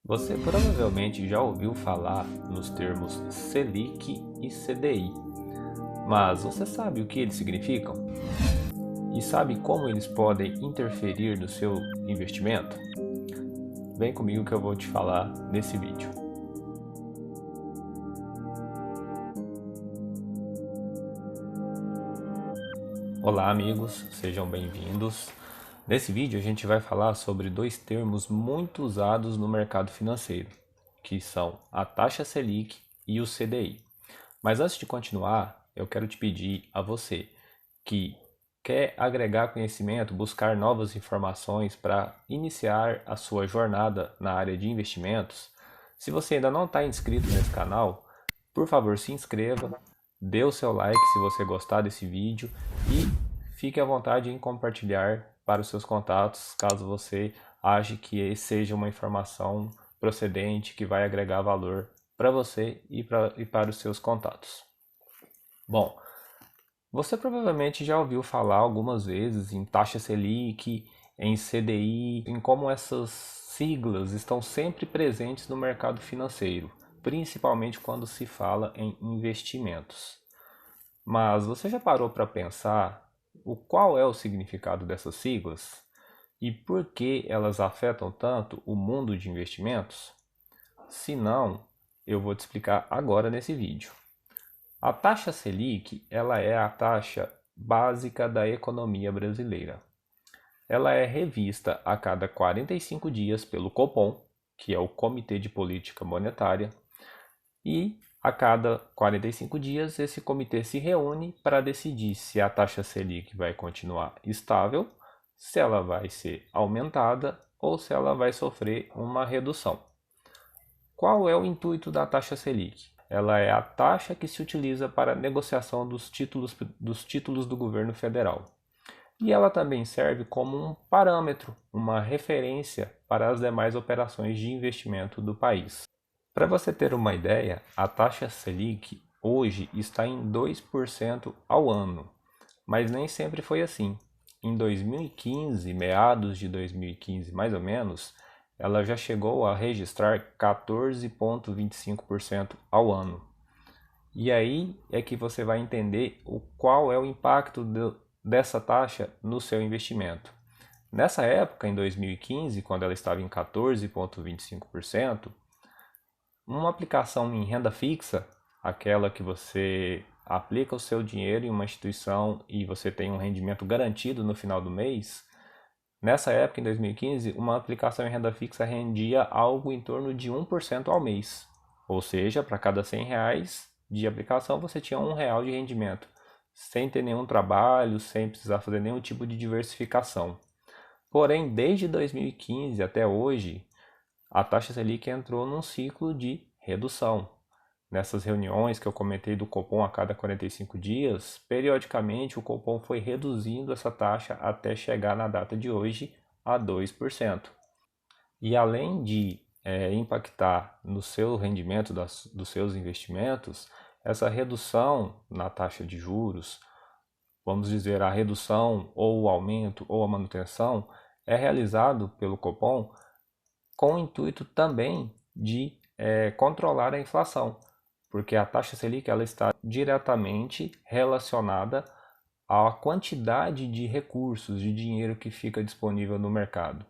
Você provavelmente já ouviu falar nos termos Selic e CDI, mas você sabe o que eles significam? E sabe como eles podem interferir no seu investimento? Vem comigo que eu vou te falar nesse vídeo. Olá, amigos, sejam bem-vindos. Nesse vídeo a gente vai falar sobre dois termos muito usados no mercado financeiro, que são a taxa Selic e o CDI. Mas antes de continuar, eu quero te pedir a você que quer agregar conhecimento, buscar novas informações para iniciar a sua jornada na área de investimentos. Se você ainda não está inscrito nesse canal, por favor se inscreva, dê o seu like se você gostar desse vídeo e fique à vontade em compartilhar para os seus contatos, caso você ache que seja uma informação procedente que vai agregar valor para você e para os seus contatos. Bom, você provavelmente já ouviu falar algumas vezes em taxa Selic, em CDI, em como essas siglas estão sempre presentes no mercado financeiro, principalmente quando se fala em investimentos. Mas você já parou para pensar qual é o significado dessas siglas e por que elas afetam tanto o mundo de investimentos? Se não, eu vou te explicar agora nesse vídeo. A taxa Selic, ela é a taxa básica da economia brasileira. Ela é revista a cada 45 dias pelo Copom, que é o Comitê de Política Monetária, e a cada 45 dias esse comitê se reúne para decidir se a taxa Selic vai continuar estável, se ela vai ser aumentada ou se ela vai sofrer uma redução. Qual é o intuito da taxa Selic? Ela é a taxa que se utiliza para a negociação dos títulos do governo federal. E ela também serve como um parâmetro, uma referência para as demais operações de investimento do país. Para você ter uma ideia, a taxa Selic hoje está em 2% ao ano, mas nem sempre foi assim. Em 2015, meados de 2015 mais ou menos, ela já chegou a registrar 14,25% ao ano. E aí é que você vai entender qual é o impacto dessa taxa no seu investimento. Nessa época, em 2015, quando ela estava em 14,25%, uma aplicação em renda fixa, aquela que você aplica o seu dinheiro em uma instituição e você tem um rendimento garantido no final do mês, nessa época, em 2015, uma aplicação em renda fixa rendia algo em torno de 1% ao mês. Ou seja, para cada R$ 100 de aplicação, você tinha R$ 1 de rendimento, sem ter nenhum trabalho, sem precisar fazer nenhum tipo de diversificação. Porém, desde 2015 até hoje, a taxa Selic entrou num ciclo de redução. Nessas reuniões que eu comentei do Copom a cada 45 dias, periodicamente o Copom foi reduzindo essa taxa até chegar na data de hoje a 2%. E além de impactar no seu rendimento dos seus investimentos, essa redução na taxa de juros, vamos dizer, a redução ou o aumento ou a manutenção, é realizado pelo Copom com o intuito também de controlar a inflação, porque a taxa Selic ela está diretamente relacionada à quantidade de recursos, de dinheiro que fica disponível no mercado.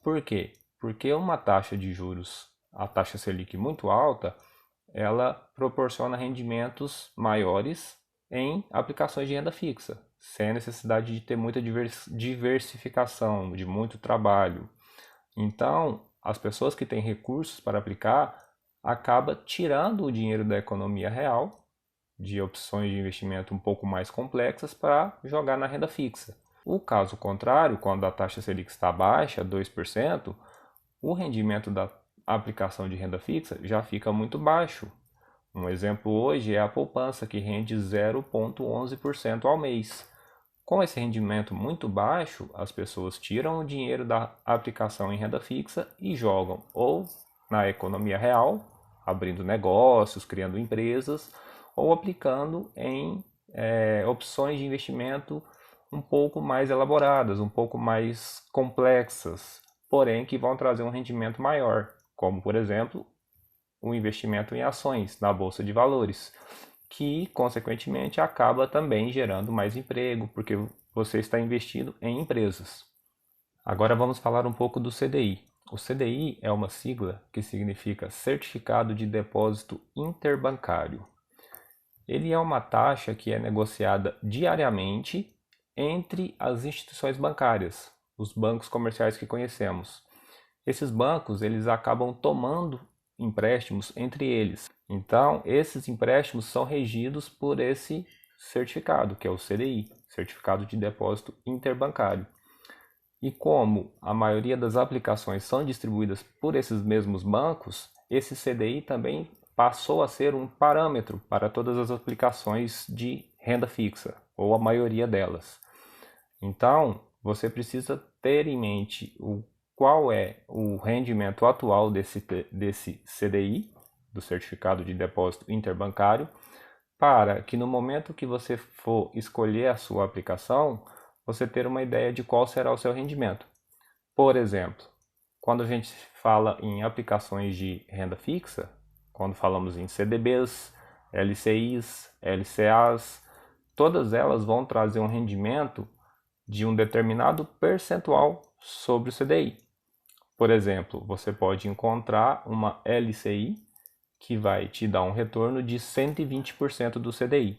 Por quê? Porque uma taxa de juros, a taxa Selic muito alta, ela proporciona rendimentos maiores em aplicações de renda fixa, sem a necessidade de ter muita diversificação, de muito trabalho. Então, as pessoas que têm recursos para aplicar acaba tirando o dinheiro da economia real, de opções de investimento um pouco mais complexas, para jogar na renda fixa. O caso contrário, quando a taxa Selic está baixa, 2%, o rendimento da aplicação de renda fixa já fica muito baixo. Um exemplo hoje é a poupança, que rende 0,11% ao mês. Com esse rendimento muito baixo, as pessoas tiram o dinheiro da aplicação em renda fixa e jogam ou na economia real, abrindo negócios, criando empresas, ou aplicando em opções de investimento um pouco mais elaboradas, um pouco mais complexas, porém que vão trazer um rendimento maior. como por exemplo o investimento em ações na Bolsa de Valores, que consequentemente acaba também gerando mais emprego, porque você está investindo em empresas. Agora vamos falar um pouco do CDI. O CDI é uma sigla que significa Certificado de Depósito Interbancário. Ele é uma taxa que é negociada diariamente entre as instituições bancárias, os bancos comerciais que conhecemos. Esses bancos, eles acabam tomando empréstimos entre eles. Então, esses empréstimos são regidos por esse certificado, que é o CDI, Certificado de Depósito Interbancário. E como a maioria das aplicações são distribuídas por esses mesmos bancos, esse CDI também passou a ser um parâmetro para todas as aplicações de renda fixa, ou a maioria delas. Então, você precisa ter em mente qual é o rendimento atual desse CDI, do Certificado de Depósito Interbancário, para que no momento que você for escolher a sua aplicação, você ter uma ideia de qual será o seu rendimento. Por exemplo, quando a gente fala em aplicações de renda fixa, quando falamos em CDBs, LCIs, LCAs, todas elas vão trazer um rendimento de um determinado percentual sobre o CDI. Por exemplo, você pode encontrar uma LCI que vai te dar um retorno de 120% do CDI.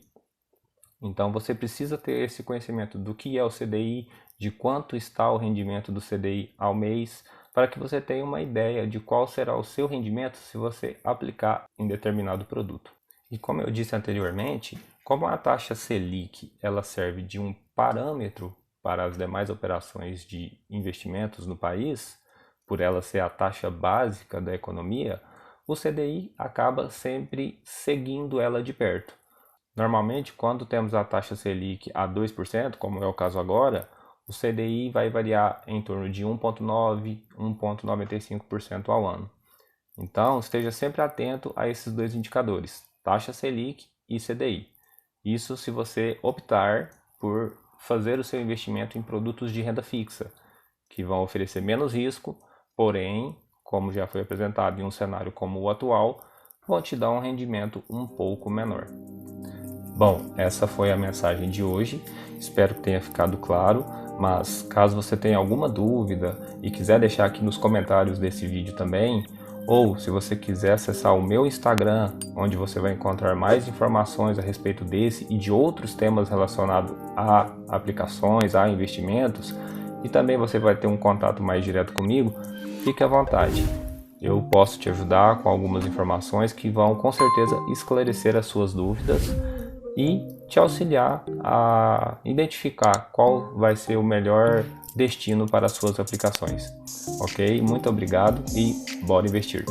Então você precisa ter esse conhecimento do que é o CDI, de quanto está o rendimento do CDI ao mês, para que você tenha uma ideia de qual será o seu rendimento se você aplicar em determinado produto. E como eu disse anteriormente, como a taxa Selic ela serve de um parâmetro para as demais operações de investimentos no país, por ela ser a taxa básica da economia, o CDI acaba sempre seguindo ela de perto. Normalmente, quando temos a taxa Selic a 2%, como é o caso agora, o CDI vai variar em torno de 1,9%, 1,95% ao ano. Então, esteja sempre atento a esses dois indicadores, taxa Selic e CDI. Isso se você optar por fazer o seu investimento em produtos de renda fixa, que vão oferecer menos risco, porém, como já foi apresentado em um cenário como o atual, vão te dar um rendimento um pouco menor. Bom, essa foi a mensagem de hoje, espero que tenha ficado claro, mas caso você tenha alguma dúvida e quiser deixar aqui nos comentários desse vídeo também, ou se você quiser acessar o meu Instagram, onde você vai encontrar mais informações a respeito desse e de outros temas relacionados a aplicações, a investimentos, e também você vai ter um contato mais direto comigo, fique à vontade. Eu posso te ajudar com algumas informações que vão com certeza esclarecer as suas dúvidas e te auxiliar a identificar qual vai ser o melhor destino para as suas aplicações. Ok? Muito obrigado e bora investir!